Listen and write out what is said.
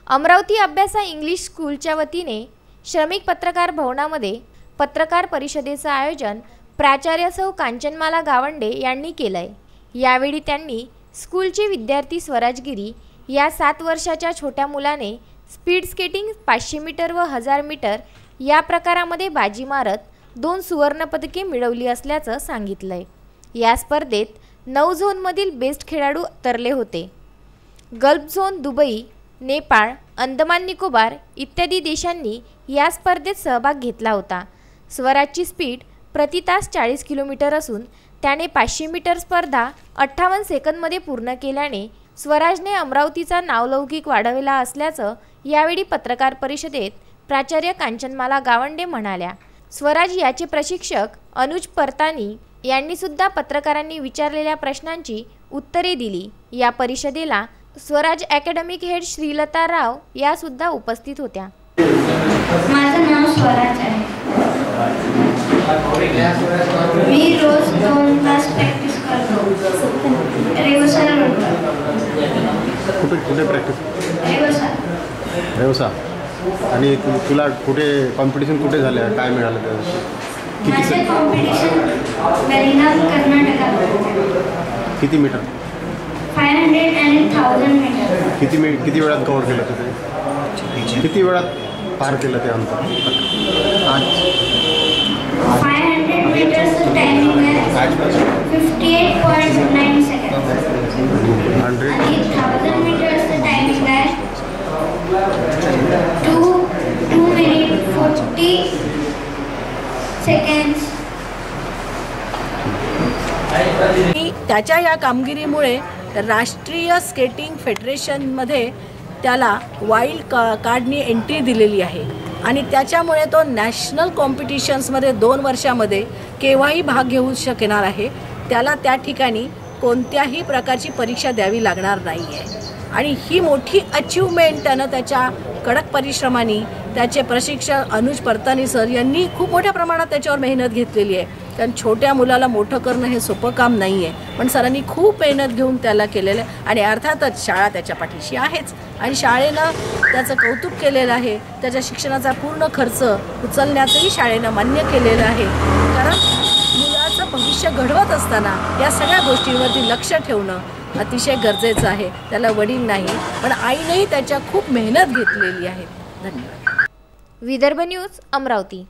अमरावती अभ्यासा इंग्लिश स्कूलच्या वतीने श्रमिक पत्रकार भवनामध्ये पत्रकार परिषदेचं आयोजन प्राचार्य सौ कांचनमाला गावंडे यांनी केलंय। यावेळी त्यांनी स्कूलचे विद्यार्थी स्वराजगिरी या 7 वर्षाच्या छोट्या मुलाने स्पीड स्केटिंग 500 मीटर व 1000 मीटर या प्रकारामध्ये बाजी मारत 2 सुवर्ण पदके मिळवली असल्याचं सांगितलंय। या स्पर्धेत 9 झोनमधील बेस्ट खेळाडू उतरले होते। Gulf zone, Dubai, Nepal, Andaman Nicobar इत्यादी देशांनी या स्पर्धेत सहभाग घेतला होता। स्वराजची स्पीड प्रति तास 40 किलोमीटर असून त्याने 500 मीटर स्पर्धा 58 सेकंदमध्ये पूर्ण केल्याने स्वराजने अमरावतीचा नावलौकिक वाढवला असल्याचं यावेळी पत्रकार परिषदेत प्राचार्य कांचनमाला गावंडे म्हणाल्या। स्वराज याचे प्रशिक्षक अनुज परतानी यांनी सुद्धा पत्रकारांनी विचारलेल्या प्रश्नांची उत्तरे दिली। या परिषदेला स्वराज अकॅडमिक हेड श्रीलता राव या सुद्धा उपस्थित होत्या। माझं नाव स्वराज आहे। मी रोज 2 तास प्रॅक्टिस करतो। कुठे प्रॅक्टिस? रेवसा। आणि तुला कुठे कॉम्पिटिशन कुठे झालं, काय मिळालं त्याच्यात? माझे कॉम्पिटिशन बेरिना कर्नाटकात। किती मीटर? 500 आणि 1000 मीटर। किती वेळात कव्हर केलं तुम्ही? किती वेळात पार केलं ते अंतर? 500 मीटरचं टायमिंग आहे 58.9 सेकंड। आणि 1000 मीटरचं टायमिंग आहे 2 मिनिट 40 सेकंड्स। त्याच्या या कामगिरीमुळे राष्ट्रीय स्केटिंग फेडरेशनमध्ये त्याला वाईल्ड कार्डनी एंट्री दिलेली आहे आणि त्याच्यामुळे तो नॅशनल कॉम्पिटिशन्समध्ये 2 वर्षामध्ये केव्हाही भाग घेऊ शकणार आहे। त्याला त्या ठिकाणी कोणत्याही प्रकारची परीक्षा द्यावी लागणार नाही आहे आणि ही मोठी अचीवमेंट त्यानं त्याच्या कडक परिश्रमाने त्याचे प्रशिक्षक अनुज परतानी सर यांनी खूप मोठ्या प्रमाणात त्याच्यावर मेहनत घेतलेली आहे। कारण छोट्या मुलाला मोठं करणं हे सोपं काम नाही आहे, पण सरांनी खूप मेहनत घेऊन त्याला केलेलं आहे आणि अर्थातच शाळा त्याच्या पाठीशी आहेच आणि शाळेनं त्याचं कौतुक केलेलं आहे। त्याच्या शिक्षणाचा पूर्ण खर्च उचलण्याचंही शाळेनं मान्य केलेलं आहे। कारण मुलाचं भविष्य घडवत असताना या सगळ्या गोष्टींवरती लक्ष ठेवणं अतिशय गरजेचं आहे। त्याला वडील नाही, पण आईनेही त्याच्या खूप मेहनत घेतलेली आहे। धन्यवाद। विदर्भ न्यूज, अमरावती।